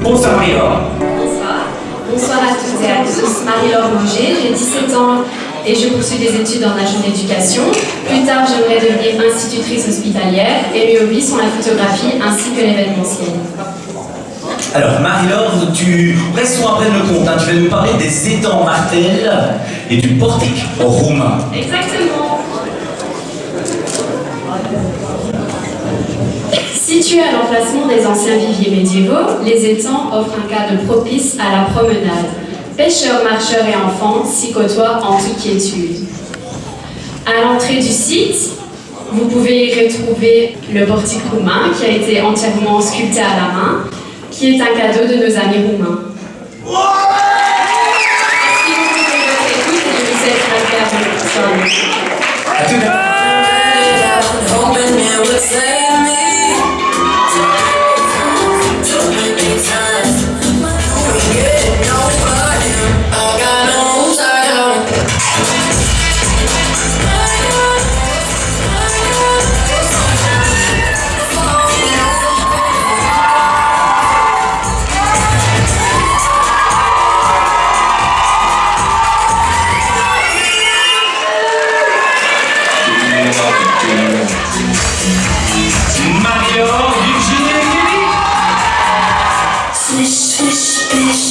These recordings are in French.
Bonsoir Marie-Laure. Bonsoir. Bonsoir à toutes et à tous. Marie-Laure Mauger, j'ai 17 ans et je poursuis des études en agent d'éducation. Plus tard, j'aimerais devenir institutrice hospitalière et mes hobbies sont la photographie ainsi que l'événementiel. Alors Marie-Laure, restons après le compte, tu vas nous parler des étangs Martel et du portique roumain. Exactement. Situés à l'emplacement des anciens viviers médiévaux, les étangs offrent un cadre propice à la promenade. Pêcheurs, marcheurs et enfants s'y côtoient en toute quiétude. À l'entrée du site, vous pouvez y retrouver le portique roumain qui a été entièrement sculpté à la main, qui est un cadeau de nos amis roumains. Merci beaucoup pour votre écoute et je vous souhaite une agréable soirée. À tout à l'heure. Marie-Laure, Virginie et Kelly. Swish, swish, bish.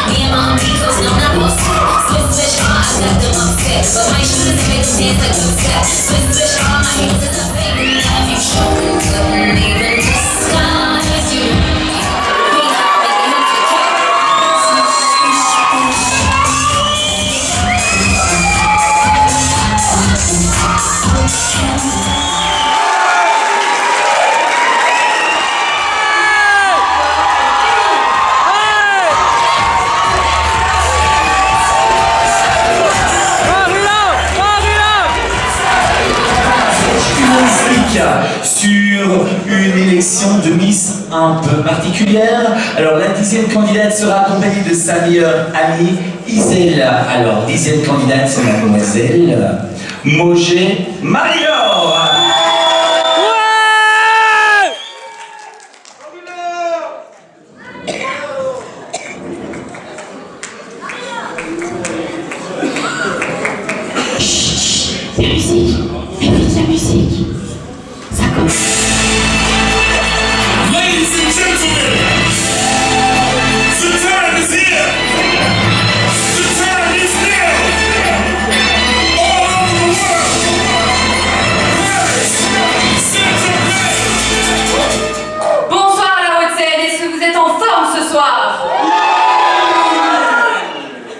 Me and my amigos, no, not most. Switch, switch, I left them upset. But my shooters make them dance like a step. Switch, switch, all my hands in the face. Have you shown couldn't even disguise you? We not making it to sur une élection de Miss un peu particulière. Alors la 10e candidate sera accompagnée de sa meilleure amie Iselle. Alors 10e candidate c'est mademoiselle Mauger Marie-Laure. la musique, répète la musique. Ça commence. Ladies and gentlemen, the time is here. The time is now. All over the world. Paris, Saint-Germain. Bonsoir à la Haute-Seine, est-ce que vous êtes en forme ce soir?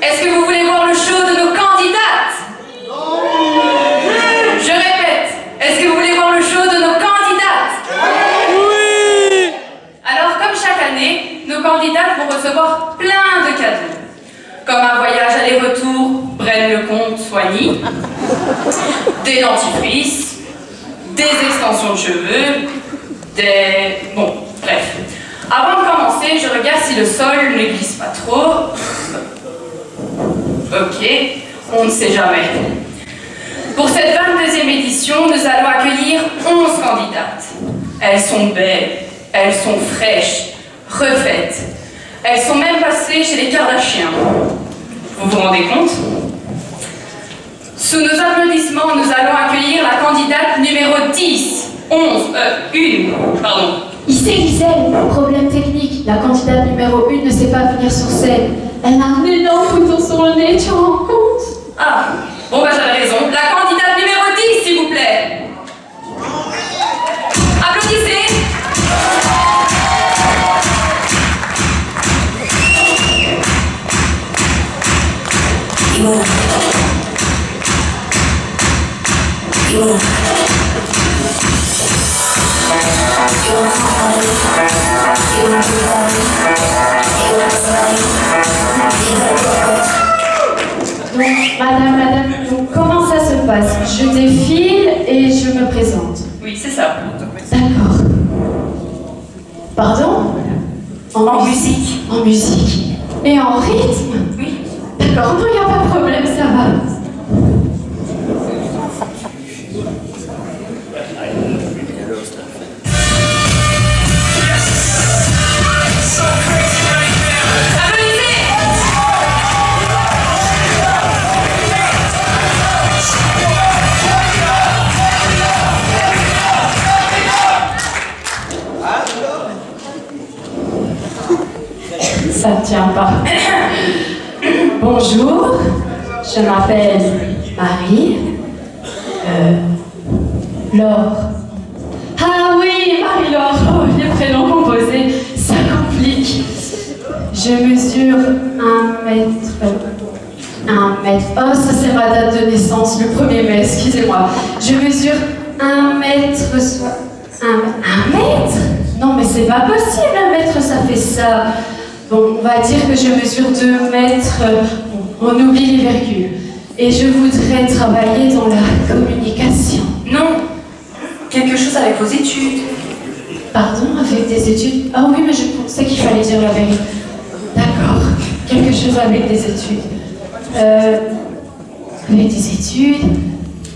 Est-ce que vous voulez voir le show de nos candidates? Je répète, est-ce que vous voulez voir le show de nos candidates? Oui! Alors, comme chaque année, nos candidates vont recevoir plein de cadeaux. Comme un voyage aller-retour Braine-le-Comte-Soigny, des dentifrices, des extensions de cheveux, Bon, bref. Avant de commencer, je regarde si le sol ne glisse pas trop. Ok, on ne sait jamais. Pour cette 22e édition, nous allons accueillir 11 candidates. Elles sont belles, elles sont fraîches, refaites. Elles sont même passées chez les Kardashians. Vous vous rendez compte? Sous nos applaudissements, nous allons accueillir la candidate numéro 10. 1, pardon. Ici Gisèle, problème technique. La candidate numéro 1 ne sait pas venir sur scène. Elle a un énorme bouton sur le nez, tu te rends compte? Ah, bon bah j'avais raison. La candidate numéro 10, s'il vous plaît. Applaudissez. Donc, madame, donc, comment ça se passe? Je défile et je me présente. Oui, c'est ça. D'accord. Pardon? En musique. En musique. Et en rythme? Oui. D'accord, non, il n'y a pas de problème, ça va. Ça ne tient pas. Bonjour, je m'appelle Marie. Laure. Ah oui, Marie-Laure. Oh, les prénoms composés, ça complique. Je mesure 1 mètre. 1 mètre. Oh, ça c'est ma date de naissance, le 1er mai, excusez-moi. Je mesure 1 mètre. 1 mètre? Non, mais c'est pas possible, 1 mètre, ça fait ça. Bon, on va dire que je mesure 2 mètres, on oublie les virgules. Et je voudrais travailler dans la communication. Non. Quelque chose avec vos études. Pardon, avec des études? Ah oui, mais je pensais qu'il fallait dire la vérité. D'accord, quelque chose avec des études. Avec des études,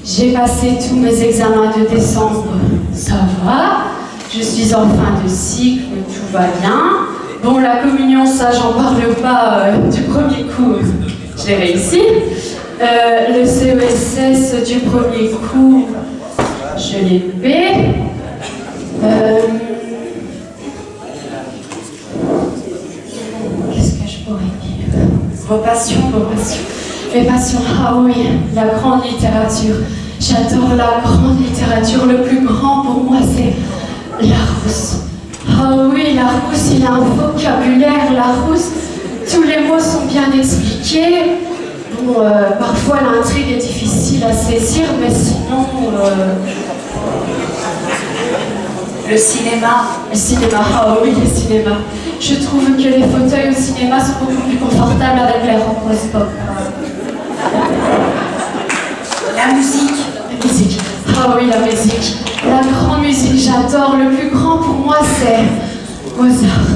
j'ai passé tous mes examens de décembre, ça va. Je suis en fin de cycle, tout va bien. Bon, la communion, ça, j'en parle pas du premier coup, je l'ai réussi. Le CESS du premier coup, je l'ai loupé. Qu'est-ce que je pourrais dire? Vos passions. Mes passions, ah oui, la grande littérature. J'adore la grande littérature. Le plus grand pour moi, c'est Larousse. Ah oui, Larousse, il a un vocabulaire, Larousse. Tous les mots sont bien expliqués. Bon, parfois l'intrigue est difficile à saisir, mais sinon... Le cinéma. Le cinéma, ah oui, le cinéma. Je trouve que les fauteuils au cinéma sont beaucoup plus confortables avec les roses pop. La musique. La musique. Ah oui, la musique. La grande musique, j'adore. Le plus grand pour moi, c'est Mozart.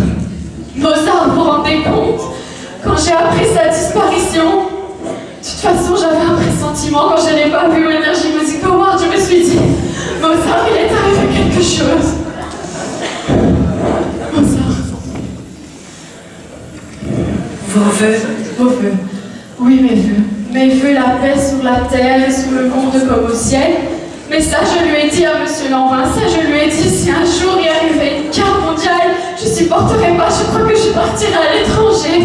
Mozart, vous vous rendez compte? Quand j'ai appris sa disparition, de toute façon, j'avais un pressentiment. Quand je n'ai pas vu au Energy Music Award, je me suis dit, Mozart, il est arrivé quelque chose. Mozart. Vos vœux. Vos vœux. Oui, mes vœux. Mes vœux, la paix sur la terre et sous le monde comme au ciel. Mais ça, je lui ai dit à Monsieur Lanvin, ça, je lui ai dit, si un jour il arrivait une guerre mondiale, je supporterai pas, je crois que je partirai à l'étranger.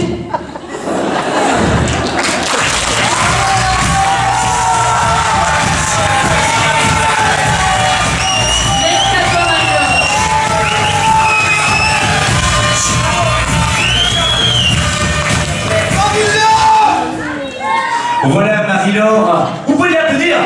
Voilà Marie-Laure, vous pouvez l'applaudir.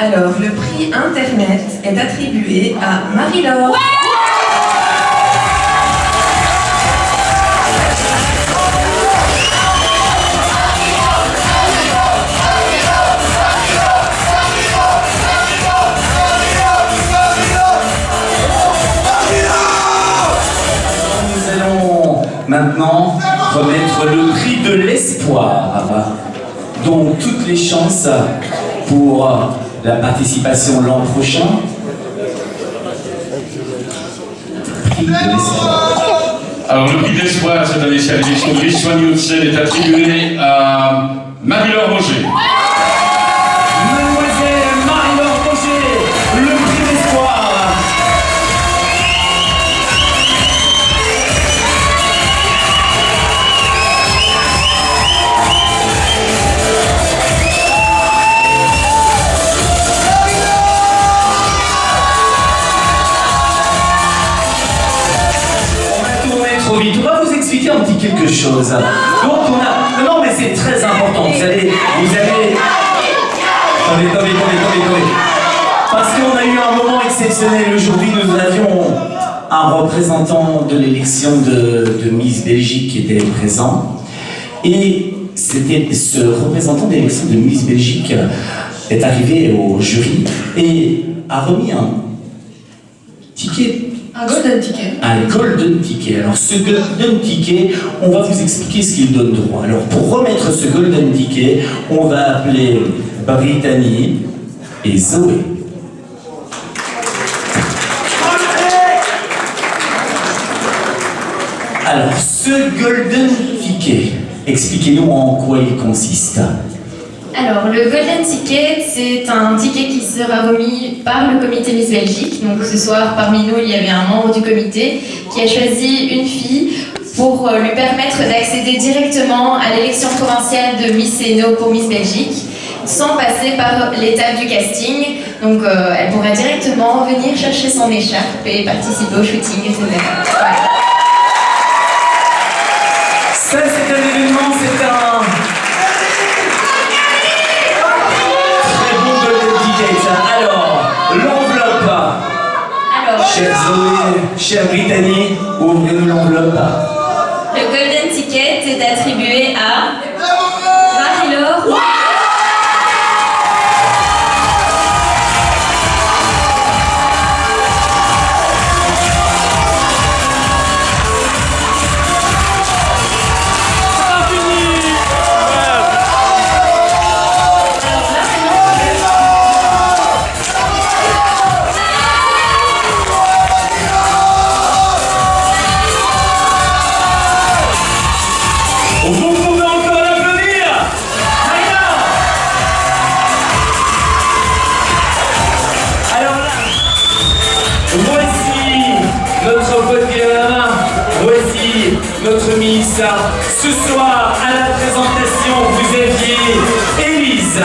Alors, le prix Internet est attribué à Marie-Laure. Ouais. maintenant remettre le prix de l'espoir. Donc toutes les chances pour la participation l'an prochain. Prix de l'espoir. Alors, le prix de l'espoir cette année, à l'élection de Richemont Hudson est attribué à Marie-Laure Roger. Mademoiselle Marie-Laure Roger, le prix de l'espoir. Trop vite. On va vous expliquer un petit quelque chose. Donc on a... Non mais c'est très important. Vous allez... Attendez. Parce qu'on a eu un moment exceptionnel aujourd'hui. Nous avions un représentant de l'élection de Miss Belgique qui était présent. Et c'était ce représentant de l'élection de Miss Belgique est arrivé au jury et a remis un ticket. Un golden ticket. Un golden ticket. Alors ce golden ticket, on va vous expliquer ce qu'il donne droit. Alors pour remettre ce golden ticket, on va appeler Brittany et Zoé. Alors ce golden ticket, expliquez-nous en quoi il consiste. Alors, le Golden Ticket, c'est un ticket qui sera remis par le comité Miss Belgique. Donc, ce soir, parmi nous, il y avait un membre du comité qui a choisi une fille pour lui permettre d'accéder directement à l'élection provinciale de Miss Eno pour Miss Belgique, sans passer par l'étape du casting. Donc, elle pourra directement venir chercher son écharpe et participer au shooting, etc. Voilà. Ça, c'est un événement, c'est un... Alors, l'enveloppe. Chère Zoé, chère Brittany, ouvrez-nous l'enveloppe. Le Golden Ticket est attribué à Marie-Laure. Vous pouvez encore l'applaudir. Alors là, voici notre podium, voici notre Miss. Ce soir, à la présentation, vous aviez Élise,